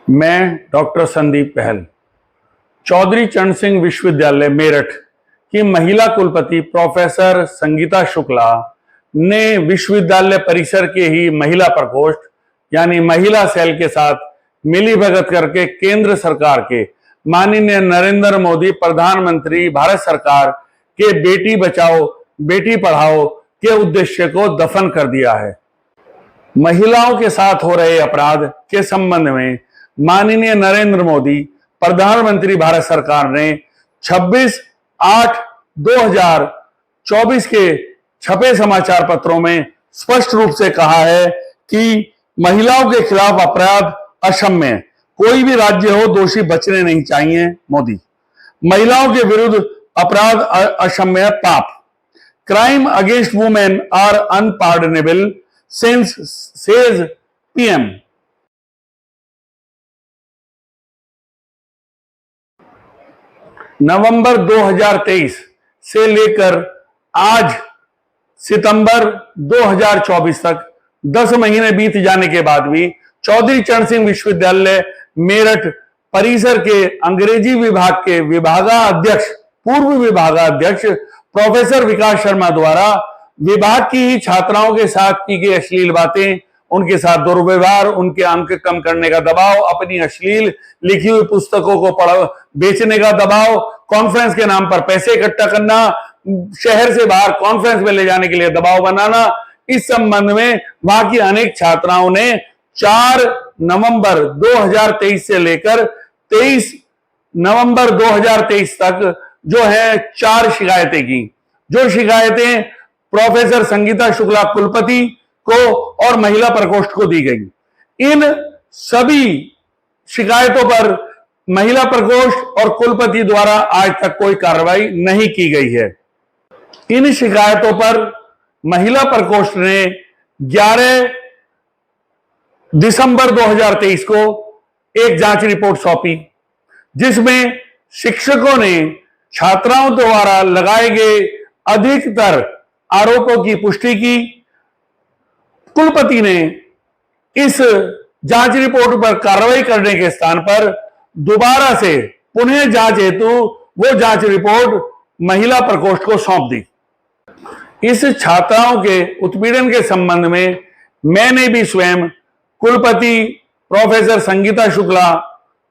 मैं डॉक्टर संदीप पहल चौधरी चरण सिंह विश्वविद्यालय मेरठ की महिला कुलपति प्रोफेसर संगीता शुक्ला ने विश्वविद्यालय परिसर के ही महिला प्रकोष्ठ यानी महिला सेल के साथ मिलीभगत करके केंद्र सरकार के माननीय नरेंद्र मोदी प्रधानमंत्री भारत सरकार के बेटी बचाओ बेटी पढ़ाओ के उद्देश्य को दफन कर दिया है। महिलाओं के साथ हो रहे अपराध के संबंध में माननीय नरेंद्र मोदी प्रधानमंत्री भारत सरकार ने 26/8/2024 के छपे समाचार पत्रों में स्पष्ट रूप से कहा है कि महिलाओं के खिलाफ अपराध अक्षम्य, कोई भी राज्य हो दोषी बचने नहीं चाहिए। मोदी महिलाओं के विरुद्ध अपराध अक्षम्य पाप, crime against women are unpardonable sins says PM. नवंबर 2023 से लेकर आज सितंबर 2024 तक 10 महीने बीत जाने के बाद भी चौधरी चरण सिंह विश्वविद्यालय मेरठ परिसर के अंग्रेजी विभाग के विभागाध्यक्ष पूर्व विभागाध्यक्ष प्रोफेसर विकास शर्मा द्वारा विभाग की ही छात्राओं के साथ की गई अश्लील बातें, उनके साथ दुर्व्यवहार, उनके अंक कम करने का दबाव, अपनी अश्लील लिखी हुई पुस्तकों को बेचने का दबाव, कॉन्फ्रेंस के नाम पर पैसे इकट्ठा करना, शहर से बाहर कॉन्फ्रेंस में ले जाने के लिए दबाव बनाना, इस संबंध में वहां की अनेक छात्राओं ने 4 नवंबर 2023 से लेकर 23 नवंबर 2023 तक जो है 4 शिकायतें की। जो शिकायतें प्रोफेसर संगीता शुक्ला कुलपति को और महिला प्रकोष्ठ को दी गई। इन सभी शिकायतों पर महिला प्रकोष्ठ और कुलपति द्वारा आज तक कोई कार्रवाई नहीं की गई है। इन शिकायतों पर महिला प्रकोष्ठ ने 11 दिसंबर 2023 को एक जांच रिपोर्ट सौंपी, जिसमें शिक्षकों ने छात्राओं द्वारा लगाए गए अधिकतर आरोपों की पुष्टि की। कुलपति ने इस जांच रिपोर्ट पर कार्रवाई करने के स्थान पर दोबारा से पुनः जांच हेतु वो जांच रिपोर्ट महिला प्रकोष्ठ को सौंप दी। इस छात्राओं के उत्पीड़न के संबंध में मैंने भी स्वयं कुलपति प्रोफेसर संगीता शुक्ला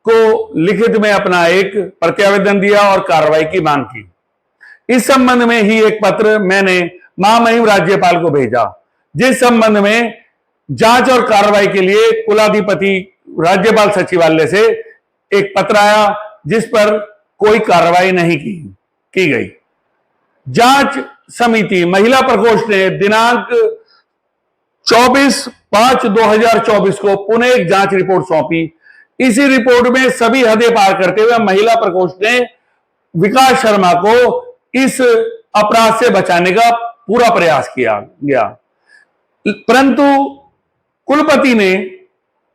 को लिखित में अपना एक प्रत्यावेदन दिया और कार्रवाई की मांग की। इस संबंध में ही एक पत्र मैंने महामहिम राज्यपाल को भेजा, जिस संबंध में जांच और कार्रवाई के लिए कुलाधिपति राज्यपाल सचिवालय से एक पत्र आया, जिस पर कोई कार्रवाई नहीं की गई। जांच समिति महिला प्रकोष्ठ ने दिनांक 24/5/2024 को पुनः एक जांच रिपोर्ट सौंपी। इसी रिपोर्ट में सभी हदें पार करते हुए महिला प्रकोष्ठ ने विकास शर्मा को इस अपराध से बचाने का पूरा प्रयास किया गया, परंतु कुलपति ने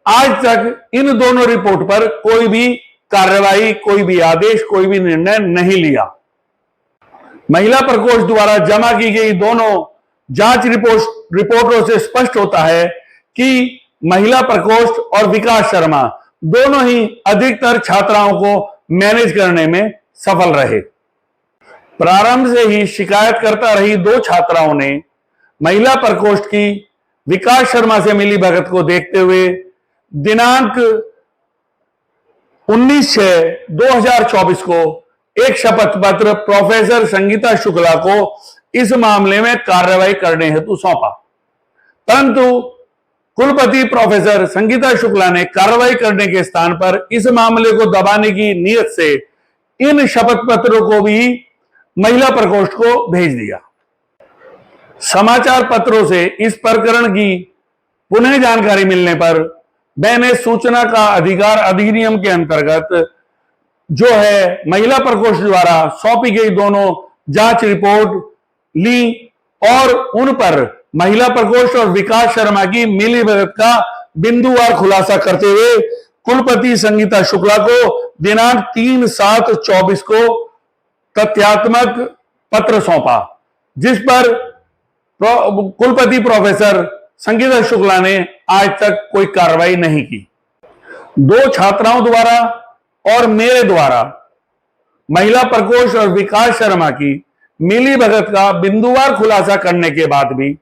आज तक इन दोनों रिपोर्ट पर कोई भी कार्रवाई, कोई भी आदेश, कोई भी निर्णय नहीं लिया। महिला प्रकोष्ठ द्वारा जमा की गई दोनों जांच रिपोर्टों से स्पष्ट होता है कि महिला प्रकोष्ठ और विकास शर्मा दोनों ही अधिकतर छात्राओं को मैनेज करने में सफल रहे। प्रारंभ से ही शिकायत करता रही 2 छात्राओं ने महिला प्रकोष्ठ की विकास शर्मा से मिली भगत को देखते हुए दिनांक 19/6/2024 को एक शपथ पत्र प्रोफेसर संगीता शुक्ला को इस मामले में कार्रवाई करने हेतु सौंपा, परंतु कुलपति प्रोफेसर संगीता शुक्ला ने कार्रवाई करने के स्थान पर इस मामले को दबाने की नीयत से इन शपथ पत्रों को भी महिला प्रकोष्ठ को भेज दिया। समाचार पत्रों से इस प्रकरण की पुनः जानकारी मिलने पर मैंने सूचना का अधिकार अधिनियम के अंतर्गत जो है महिला प्रकोष्ठ द्वारा सौंपी गई दोनों जांच रिपोर्ट ली और उन पर महिला प्रकोष्ठ और विकास शर्मा की मिलीभगत का बिंदुवार खुलासा करते हुए कुलपति संगीता शुक्ला को दिनांक 3/7/24 को तथ्यात्मक पत्र सौंपा, जिस पर कुलपति प्रोफेसर संगीता शुक्ला ने आज तक कोई कार्रवाई नहीं की। दो छात्राओं द्वारा और मेरे द्वारा महिला प्रकोष्ठ और विकास शर्मा की मिली भगत का बिंदुवार खुलासा करने के बाद भी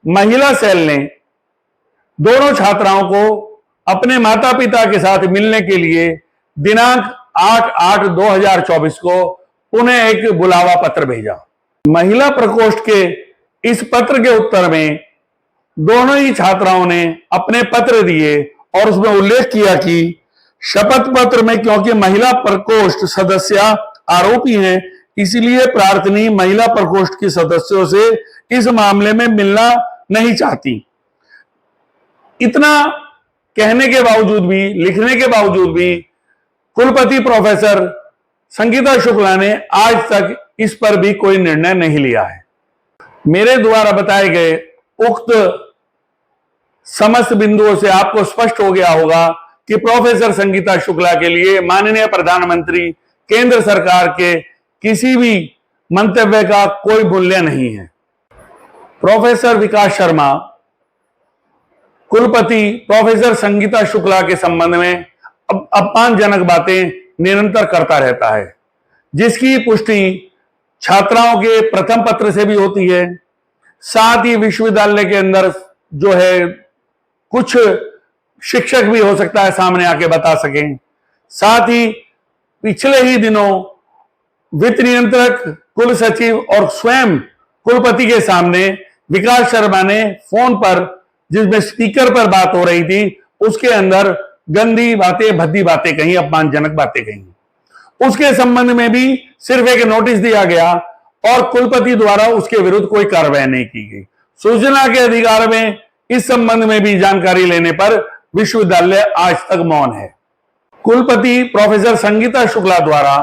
महिला सेल ने दोनों छात्राओं को अपने माता पिता के साथ मिलने के लिए दिनांक 8/8/2024 को पुनः एक बुलावा पत्र भेजा। महिला प्रकोष्ठ के इस पत्र के उत्तर में दोनों ही छात्राओं ने अपने पत्र दिए और उसमें उल्लेख किया कि शपथ पत्र में क्योंकि महिला प्रकोष्ठ सदस्य आरोपी हैं, इसलिए प्रार्थनी महिला प्रकोष्ठ के सदस्यों से इस मामले में मिलना नहीं चाहती। इतना कहने के बावजूद भी, लिखने के बावजूद भी कुलपति प्रोफेसर संगीता शुक्ला ने आज तक इस पर भी कोई निर्णय नहीं लिया है। मेरे द्वारा बताए गए उक्त समस्त बिंदुओं से आपको स्पष्ट हो गया होगा कि प्रोफेसर संगीता शुक्ला के लिए माननीय प्रधानमंत्री केंद्र सरकार के किसी भी मंतव्य का कोई मूल्य नहीं है। प्रोफेसर विकास शर्मा कुलपति प्रोफेसर संगीता शुक्ला के संबंध में अपमानजनक बातें निरंतर करता रहता है, जिसकी पुष्टि छात्राओं के प्रथम पत्र से भी होती है। साथ ही विश्वविद्यालय के अंदर जो है कुछ शिक्षक भी हो सकता है सामने आके बता सकें। साथ ही पिछले ही दिनों वित्त नियंत्रक, कुल सचिव और स्वयं कुलपति के सामने विकास शर्मा ने फोन पर, जिसमें स्पीकर पर बात हो रही थी, उसके अंदर गंदी बातें, भद्दी बातें कही, अपमानजनक बातें कही। उसके संबंध में भी सिर्फ एक नोटिस दिया गया और कुलपति द्वारा उसके विरुद्ध कोई कार्रवाई नहीं की गई। सूचना के अधिकार में इस संबंध में भी जानकारी लेने पर विश्वविद्यालय आज तक मौन है। कुलपति प्रोफेसर संगीता शुक्ला द्वारा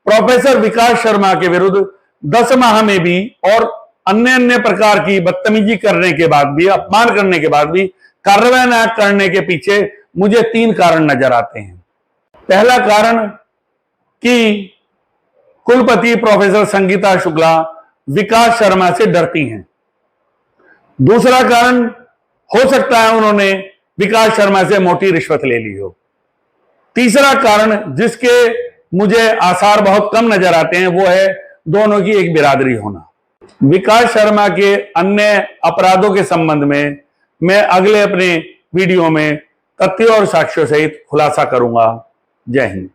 प्रोफेसर विकास शर्मा के विरुद्ध 10 माह में भी और अन्य प्रकार की बदतमीजी करने के बाद भी, अपमान करने के बाद भी कार्रवाई न करने के पीछे मुझे 3 कारण नजर आते हैं। पहला कारण कि कुलपति प्रोफेसर संगीता शुक्ला विकास शर्मा से डरती हैं। दूसरा कारण हो सकता है उन्होंने विकास शर्मा से मोटी रिश्वत ले ली हो। तीसरा कारण, जिसके मुझे आसार बहुत कम नजर आते हैं, वो है दोनों की एक बिरादरी होना। विकास शर्मा के अन्य अपराधों के संबंध में मैं अगले अपने वीडियो में तथ्यों और साक्ष्यों सहित खुलासा करूंगा। जय हिंद।